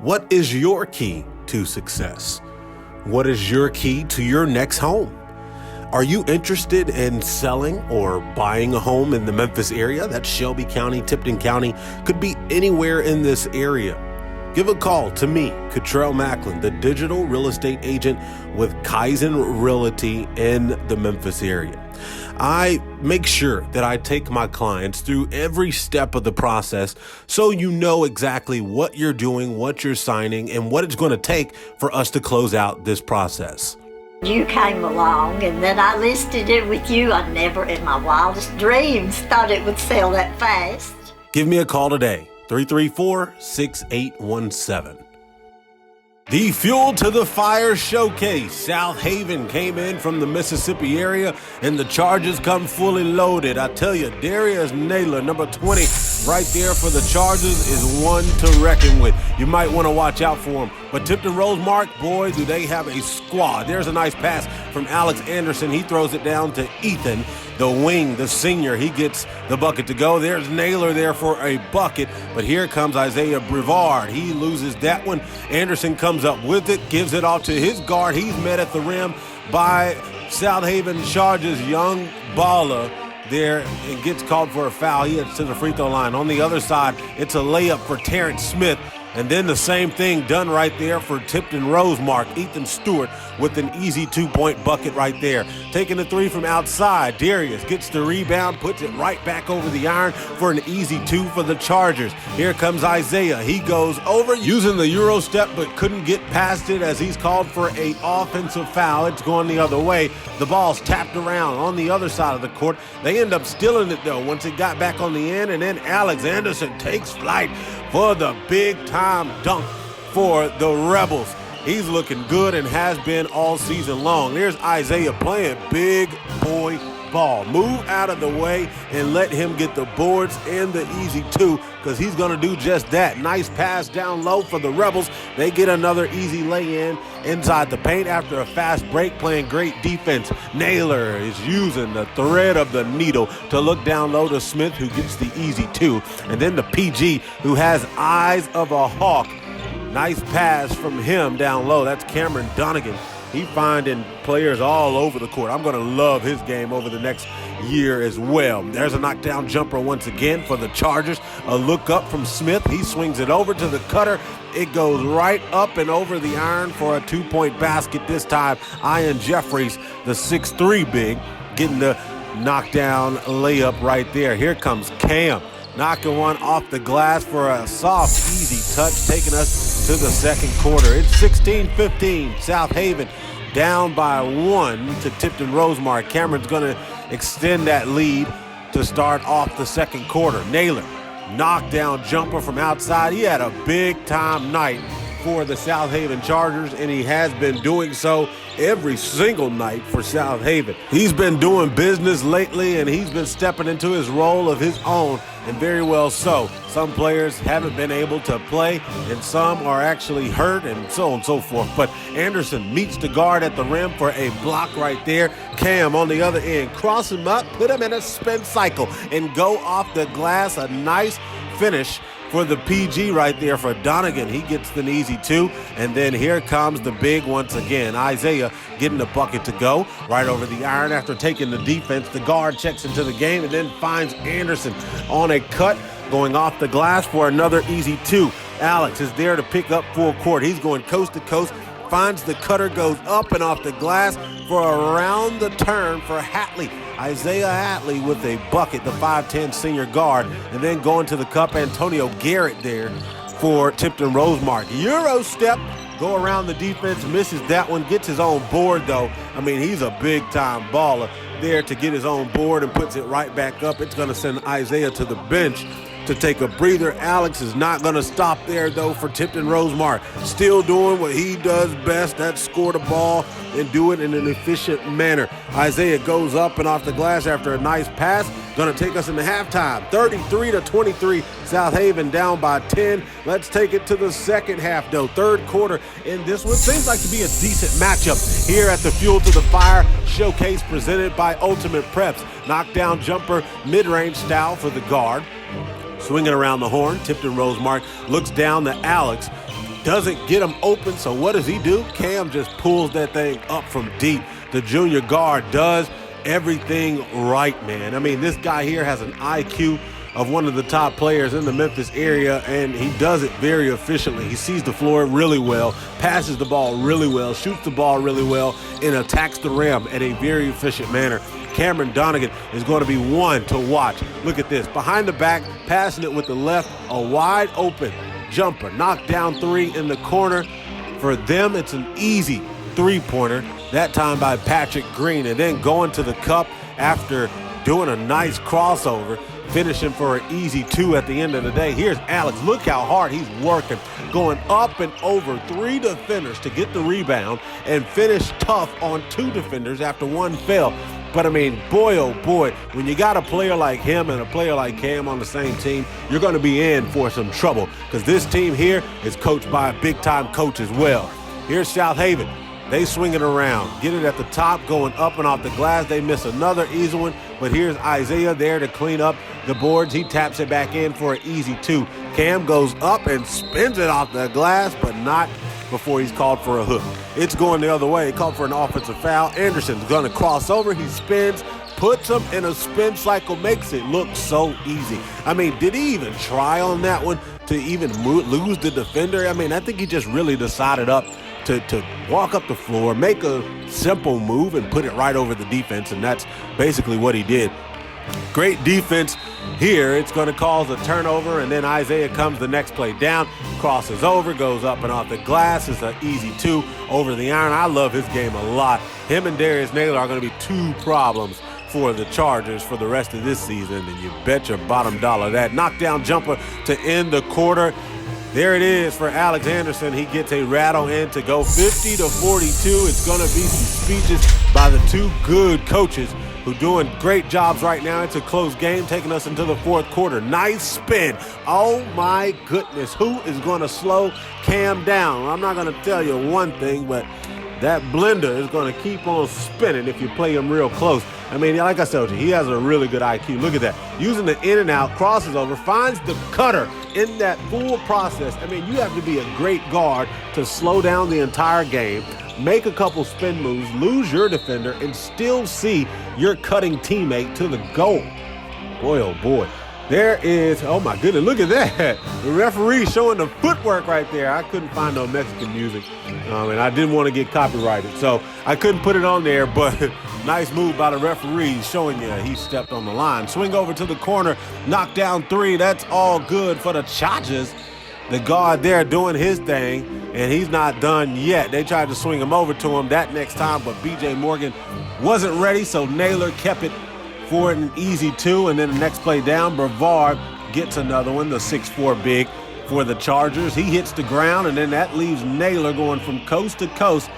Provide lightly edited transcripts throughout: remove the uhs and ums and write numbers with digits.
What is your key to success? What is your key to your next home? Are you interested in selling or buying a home in the Memphis area? That's Shelby County, Tipton County, could be anywhere in this area. Give a call to me, Cottrell Macklin, the digital real estate agent with Kaizen Realty in the Memphis area. I make sure that I take my clients through every step of the process so you know exactly what you're doing, what you're signing, and what it's going to take for us to close out this process. You came along and then I listed it with you. I never in my wildest dreams thought it would sell that fast. Give me a call today, 334-6817. The Fuel to the Fire Showcase. Southaven came in from the Mississippi area, and the charges come fully loaded. I tell you, Darius Naylor, number 20, right there for the Chargers, is one to reckon with. You might want to watch out for him. But Tipton Rosemark, boy, do they have a squad. There's a nice pass from Alex Anderson. He throws it down to Ethan, the wing, the senior. He gets the bucket to go. There's Naylor there for a bucket. But here comes Isaiah Brevard. He loses that one. Anderson comes up with it, gives it off to his guard. He's met at the rim by Southaven Chargers' young baller there and gets called for a foul. He heads to the free throw line. On the other side, it's a layup for Terrence Smith. And then the same thing done right there for Tipton Rosemark. Ethan Stewart with an easy 2-point bucket right there. Taking the three from outside, Darius gets the rebound, puts it right back over the iron for an easy 2 for the Chargers. Here comes Isaiah. He goes over using the Euro step but couldn't get past it as he's called for an offensive foul. It's going the other way. The ball's tapped around on the other side of the court. They end up stealing it though once it got back on the end, and then Alex Anderson takes flight for the big-time dunk for the Rebels. He's looking good and has been all season long. There's Isaiah playing big boy ball. Move out of the way and let him get the boards and the easy 2 because he's going to do just that. Nice pass down low for the Rebels. They get another easy lay-in inside the paint after a fast break, playing great defense. Naylor is using the thread of the needle to look down low to Smith, who gets the easy 2. And then the PG, who has eyes of a hawk. Nice pass from him down low. That's Cameron Donegan. He's finding players all over the court. I'm going to love his game over the next year as well. There's a knockdown jumper once again for the Chargers. A look up from Smith. He swings it over to the cutter. It goes right up and over the iron for a 2-point basket. This time, Ian Jeffries, the 6'3" big, getting the knockdown layup right there. Here comes Cam, knocking one off the glass for a soft, easy touch, taking us to the second quarter. It's 16-15. Southaven down by 1 to Tipton Rosemark. Cameron's going to extend that lead to start off the second quarter. Naylor, knockdown jumper from outside. He had a big-time night for the Southaven Chargers, and he has been doing so every single night for Southaven. He's been doing business lately, and he's been stepping into his role of his own, and very well so. Some players haven't been able to play, and some are actually hurt, and so on and so forth. But Anderson meets the guard at the rim for a block right there. Cam on the other end, cross him up, put him in a spin cycle, and go off the glass. A nice finish for the PG right there for Donegan. He gets the easy 2. And then here comes the big once again. Isaiah getting the bucket to go right over the iron after taking the defense. The guard checks into the game and then finds Anderson on a cut going off the glass for another easy 2. Alex is there to pick up full court. He's going coast to coast. Finds the cutter, goes up and off the glass for a round the turn for Hatley. Isaiah Hatley with a bucket, the 5'10" senior guard. And then going to the cup, Antonio Garrett there for Tipton Rosemark. Euro step, go around the defense, misses that one, gets his own board though. I mean, he's a big-time baller there to get his own board and puts it right back up. It's going to send Isaiah to the bench to take a breather. Alex is not going to stop there, though, for Tipton Rosemark. Still doing what he does best. That's score the ball and do it in an efficient manner. Isaiah goes up and off the glass after a nice pass. Going to take us into halftime. 33-23. Southaven down by 10. Let's take it to the second half, though. Third quarter in this one. Seems like to be a decent matchup here at the Fuel to the Fire Showcase presented by Ultimate Preps. Knockdown jumper, mid-range style for the guard. Swinging around the horn, Tipton Rosemark looks down to Alex. doesn't get him open, so what does he do? Cam just pulls that thing up from deep. The junior guard does everything right, man. I mean, this guy here has an IQ of one of the top players in the Memphis area, and he does it very efficiently. He sees the floor really well, passes the ball really well, shoots the ball really well, and attacks the rim in a very efficient manner. Cameron Donegan is going to be one to watch. Look at this. Behind the back, passing it with the left, a wide open jumper. Knocked down three in the corner. For them, it's an easy three-pointer, that time by Patrick Green. And then going to the cup after doing a nice crossover, finishing for an easy two at the end of the day. Here's Alex. Look how hard he's working, going up and over three defenders to get the rebound and finish tough on two defenders after one fell. But, I mean, boy, oh, boy, when you got a player like him and a player like Cam on the same team, you're going to be in for some trouble because this team here is coached by a big-time coach as well. Here's Southaven. They swing it around, get it at the top, going up and off the glass. They miss another easy one, but here's Isaiah there to clean up the boards. He taps it back in for an easy two. Cam goes up and spins it off the glass, but not before he's called for a hook. It's going the other way. He called for an offensive foul. Anderson's going to cross over. He spins, puts him in a spin cycle, makes it look so easy. I mean, did he even try on that one to even lose the defender? I mean, I think he just really decided to walk up the floor, make a simple move, and put it right over the defense, and that's basically what he did. Great defense here. It's going to cause a turnover, and then Isaiah comes the next play down, crosses over, goes up and off the glass. It's an easy two over the iron. I love his game a lot. Him and Darius Naylor are going to be two problems for the Chargers for the rest of this season, and you bet your bottom dollar that. Knockdown jumper to end the quarter. There it is for Alex Anderson. He gets a rattle in to go 50-42. It's going to be some speeches by the two good coaches who doing great jobs right now. It's a close game taking us into the fourth quarter. Nice spin. Oh, my goodness. Who is going to slow Cam down? I'm not going to tell you one thing, but that blender is going to keep on spinning if you play him real close. I mean, like I told you, he has a really good IQ. Look at that. Using the in and out, crosses over, finds the cutter in that full process. I mean, you have to be a great guard to slow down the entire game, make a couple spin moves, lose your defender, and still see your cutting teammate to the goal. Boy, oh boy. There is, oh my goodness, look at that. The referee showing the footwork right there. I couldn't find no Mexican music, and I didn't want to get copyrighted, so I couldn't put it on there, but nice move by the referee showing you he stepped on the line. Swing over to the corner, knock down three. That's all good for the Chargers. The guard there doing his thing, and he's not done yet. They tried to swing him over to him that next time, but B.J. Morgan wasn't ready, so Naylor kept it for an easy two, and then the next play down, Brevard gets another one, the 6'4" big for the Chargers. He hits the ground, and then that leaves Naylor going from coast to coast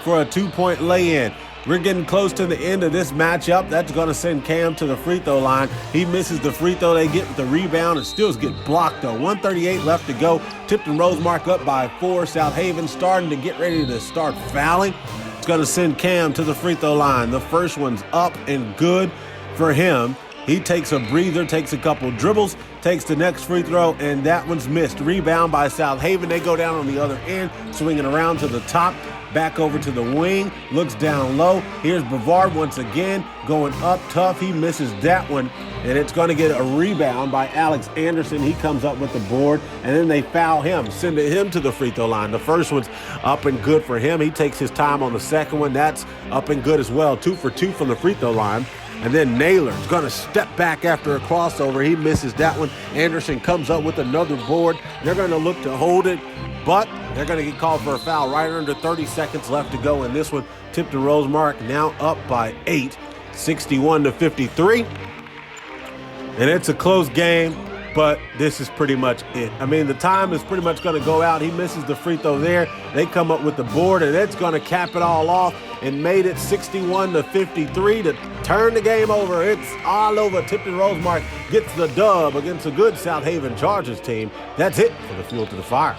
for a two-point lay-in. We're getting close to the end of this matchup. That's going to send Cam to the free throw line. He misses the free throw. They get the rebound and still get blocked, though. 1:38 left to go. Tipton Rosemark up by 4. Southaven starting to get ready to start fouling. It's going to send Cam to the free throw line. The first one's up and good for him. He takes a breather, takes a couple dribbles, takes the next free throw, and that one's missed. Rebound by Southaven. They go down on the other end, swinging around to the top, back over to the wing, looks down low. Here's Brevard once again, going up tough. He misses that one, and it's going to get a rebound by Alex Anderson. He comes up with the board, and then they foul him, sending him to the free throw line. The first one's up and good for him. He takes his time on the second one. That's up and good as well. 2 for 2 from the free throw line. And then Naylor's going to step back after a crossover. He misses that one. Anderson comes up with another board. They're going to look to hold it, but they're going to get called for a foul right under 30 seconds left to go in this one. Tipton Rosemark now up by 8, 61-53. And it's a close game, but this is pretty much it. I mean, the time is pretty much going to go out. He misses the free throw there. They come up with the board, and it's going to cap it all off and made it 61-53 to turn the game over. It's all over. Tipton Rosemark gets the dub against a good Southaven Chargers team. That's it for the Fuel to the Fire.